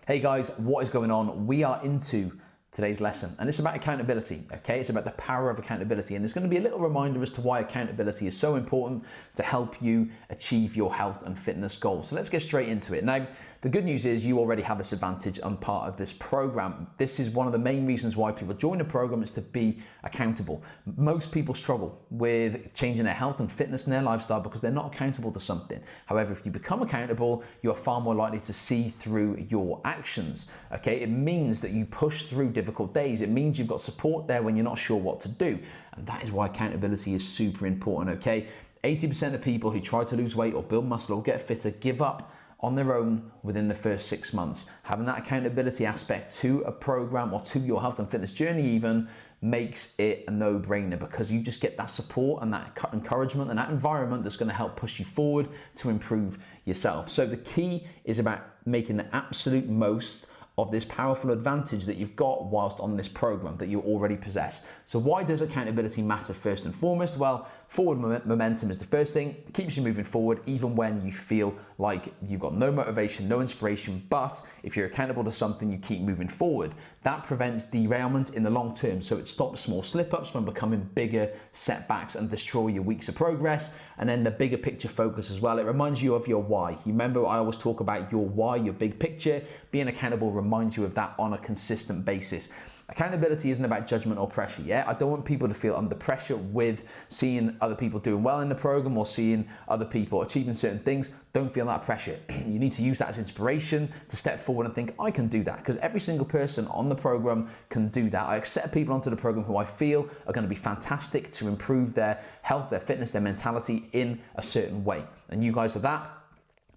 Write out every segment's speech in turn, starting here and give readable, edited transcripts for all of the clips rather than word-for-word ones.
Hey guys, what is going on? We are into today's lesson and it's about accountability, okay? It's about the power of accountability, and it's going to be a little reminder as to why accountability is so important to help you achieve your health and fitness goals. So let's get straight into it. Now, the good news is you already have this advantage and part of this program. This is one of the main reasons why people join the program, is to be accountable. Most people struggle with changing their health and fitness and their lifestyle because they're not accountable to something. However, if you become accountable, you are far more likely to see through your actions, okay? It means that you push through difficult days. It means you've got support there when you're not sure what to do. And that is why accountability is super important, okay? 80% of people who try to lose weight or build muscle or get fitter give up on their own within the first 6 months. Having that accountability aspect to a program or to your health and fitness journey even makes it a no-brainer, because you just get that support and that encouragement and that environment that's going to help push you forward to improve yourself. So the key is about making the absolute most of this powerful advantage that you've got whilst on this program that you already possess. So why does accountability matter first and foremost? Well, forward momentum is the first thing. It keeps you moving forward even when you feel like you've got no motivation, no inspiration, but if you're accountable to something, you keep moving forward. That prevents derailment in the long term. So it stops small slip-ups from becoming bigger setbacks and destroy your weeks of progress. And then the bigger picture focus as well. It reminds you of your why. You remember I always talk about your why, your big picture. Being accountable reminds you of that on a consistent basis. Accountability isn't about judgment or pressure, yeah? I don't want people to feel under pressure with seeing other people doing well in the program or seeing other people achieving certain things. Don't feel that pressure. You need to use that as inspiration to step forward and think, I can do that, because every single person on the program can do that. I accept people onto the program who I feel are going to be fantastic to improve their health, their fitness, their mentality in a certain way. And you guys are that.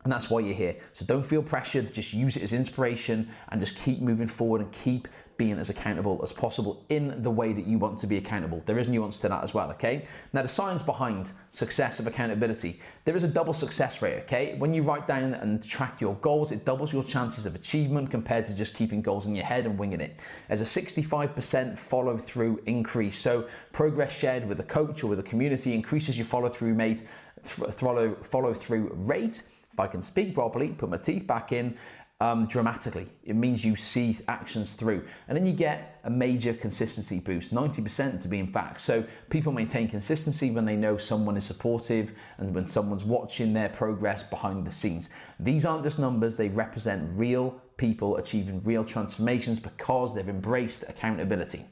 And that's why you're here. So don't feel pressured, just use it as inspiration and just keep moving forward and keep being as accountable as possible in the way that you want to be accountable. There is nuance to that as well, okay? Now, the science behind success of accountability, there is a double success rate, okay? When you write down and track your goals, it doubles your chances of achievement compared to just keeping goals in your head and winging it. There's a 65% follow through increase. So progress shared with a coach or with a community increases your follow through rate. If I can speak properly, put my teeth back in, dramatically. It means you see actions through. And then you get a major consistency boost, 90% to be in fact. So people maintain consistency when they know someone is supportive and when someone's watching their progress behind the scenes. These aren't just numbers, they represent real people achieving real transformations because they've embraced accountability.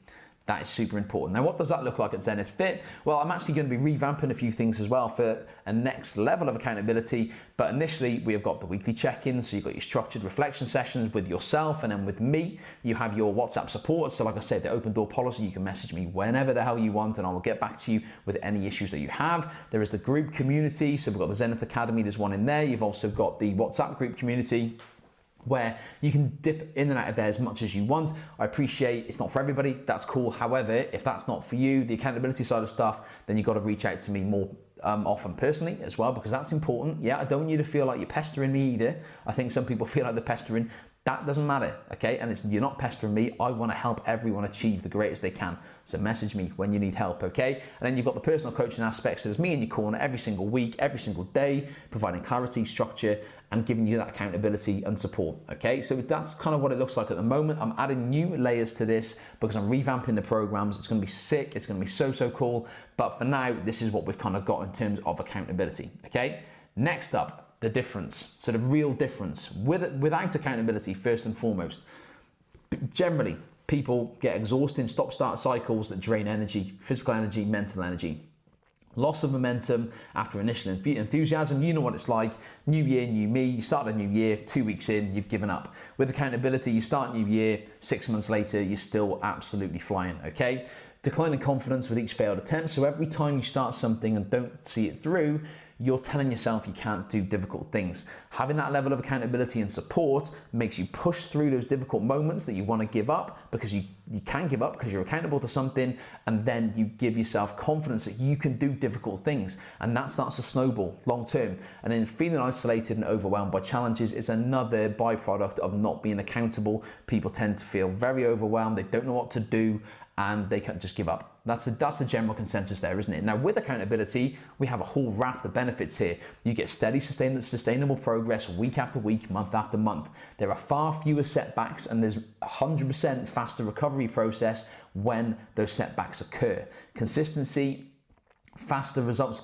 That is super important. Now, what does that look like at Zenith Fit? Well, I'm actually going to be revamping a few things as well for a next level of accountability. But initially, we have got the weekly check-ins. So you've got your structured reflection sessions with yourself, and then with me, you have your WhatsApp support. So like I said, the open door policy, you can message me whenever the hell you want, and I will get back to you with any issues that you have. There is the group community. So we've got the Zenith Academy. There's one in there. You've also got the WhatsApp group community, where you can dip in and out of there as much as you want. I appreciate it's not for everybody, that's cool. However, if that's not for you, the accountability side of stuff, then you've got to reach out to me more often personally as well, because that's important. Yeah, I don't want you to feel like you're pestering me either. I think some people feel like they're pestering. That doesn't matter, okay? And you're not pestering me. I want to help everyone achieve the greatest they can. So message me when you need help, okay? And then you've got the personal coaching aspects. So there's me in your corner every single week, every single day, providing clarity, structure, and giving you that accountability and support, okay? So that's kind of what it looks like at the moment. I'm adding new layers to this because I'm revamping the programs. It's going to be sick. It's going to be so cool. But for now, this is what we've kind of got in terms of accountability, okay? Next up, the difference. So the real difference without accountability, first and foremost. Generally, people get exhausting stop-start cycles that drain energy, physical energy, mental energy. Loss of momentum after initial enthusiasm. You know what it's like. New year, new me. You start a new year, 2 weeks in, you've given up. With accountability, you start new year, 6 months later, you're still absolutely flying, okay? Declining confidence with each failed attempt. So every time you start something and don't see it through, you're telling yourself you can't do difficult things. Having that level of accountability and support makes you push through those difficult moments that you want to give up, because you can give up because you're accountable to something, and then you give yourself confidence that you can do difficult things, and that starts to snowball long term. And then feeling isolated and overwhelmed by challenges is another byproduct of not being accountable. People tend to feel very overwhelmed, they don't know what to do, and they can just give up. That's the general consensus there, isn't it? Now, with accountability, we have a whole raft of benefits here. You get steady, sustainable progress week after week, month after month. There are far fewer setbacks, and there's 100% faster recovery process when those setbacks occur. Consistently faster results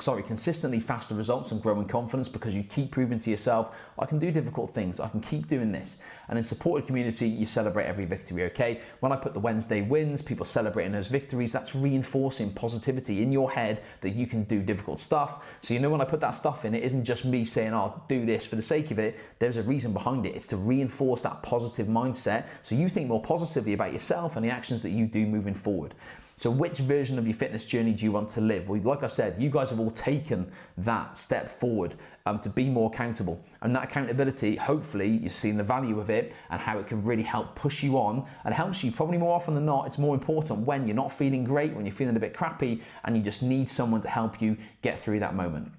and growing confidence, because you keep proving to yourself, I can do difficult things, I can keep doing this. And in supported community, you celebrate every victory, okay? When I put the Wednesday wins, people celebrating those victories, that's reinforcing positivity in your head that you can do difficult stuff. So when I put that stuff in, it isn't just me saying, I'll do this for the sake of it. There's a reason behind it. It's to reinforce that positive mindset so you think more positively about yourself and the actions that you do moving forward. So which version of your fitness journey do you want to live? Well, like I said, you guys have all taken that step forward to be more accountable. And that accountability, hopefully you've seen the value of it and how it can really help push you on, and helps you probably more often than not. It's more important when you're not feeling great, when you're feeling a bit crappy, and you just need someone to help you get through that moment.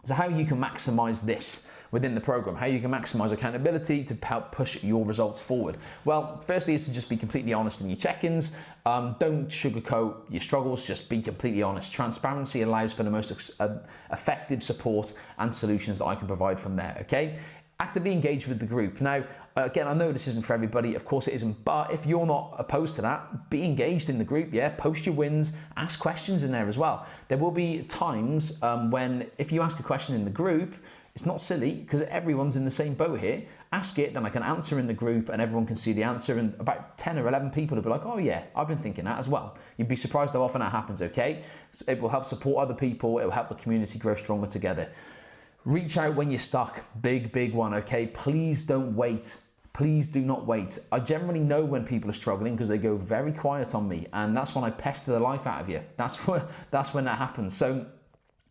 So how you can maximize this within the program, how you can maximize accountability to help push your results forward. Well, firstly is to just be completely honest in your check-ins. Don't sugarcoat your struggles, just be completely honest. Transparency allows for the most effective support and solutions that I can provide from there, okay? Actively engage with the group. Now, again, I know this isn't for everybody, of course it isn't, but if you're not opposed to that, be engaged in the group, yeah? Post your wins, ask questions in there as well. There will be times when if you ask a question in the group, it's not silly because everyone's in the same boat here. Ask it, then I can answer in the group and everyone can see the answer, and about 10 or 11 people will be like, oh yeah, I've been thinking that as well. You'd be surprised how often that happens, okay? So it will help support other people, it will help the community grow stronger together. Reach out when you're stuck, big one, okay? Please don't wait. Please do not wait. I generally know when people are struggling because they go very quiet on me, and that's when I pester the life out of you. That's when that happens. So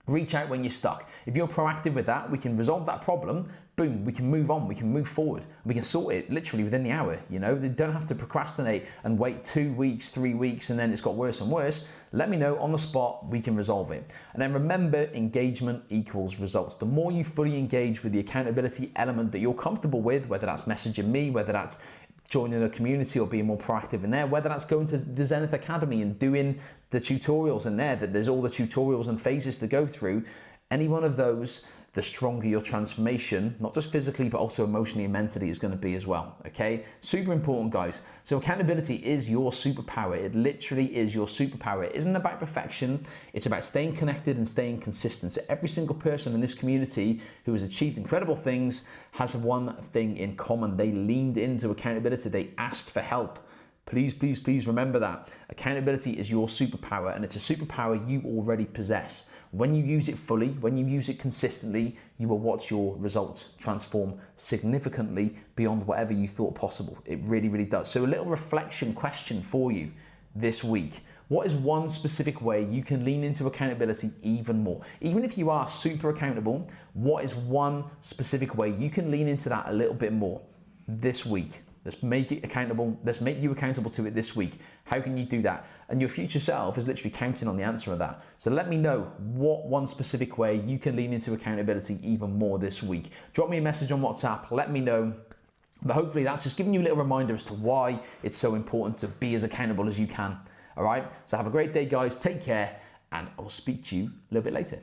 reach out when you're stuck. If you're proactive with that, we can resolve that problem. Boom, we can move on, we can move forward. We can sort it literally within the hour, They don't have to procrastinate and wait 2 weeks, 3 weeks, and then it's got worse and worse. Let me know on the spot, we can resolve it. And then remember, engagement equals results. The more you fully engage with the accountability element that you're comfortable with, whether that's messaging me, whether that's joining a community or being more proactive in there, whether that's going to the Zenith Academy and doing the tutorials in there, that there's all the tutorials and phases to go through, any one of those, the stronger your transformation, not just physically, but also emotionally and mentally is going to be as well, okay? Super important, guys. So accountability is your superpower. It literally is your superpower. It isn't about perfection. It's about staying connected and staying consistent. So every single person in this community who has achieved incredible things has one thing in common. They leaned into accountability. They asked for help. Please remember that. Accountability is your superpower, and it's a superpower you already possess. When you use it fully, when you use it consistently, you will watch your results transform significantly beyond whatever you thought possible. It really does. So a little reflection question for you this week. What is one specific way you can lean into accountability even more? Even if you are super accountable, what is one specific way you can lean into that a little bit more this week? Let's make it accountable. Let's make you accountable to it this week. How can you do that? And your future self is literally counting on the answer of that. So let me know what one specific way you can lean into accountability even more this week. Drop me a message on WhatsApp. Let me know. But hopefully that's just giving you a little reminder as to why it's so important to be as accountable as you can. All right. So have a great day, guys. Take care, and I'll speak to you a little bit later.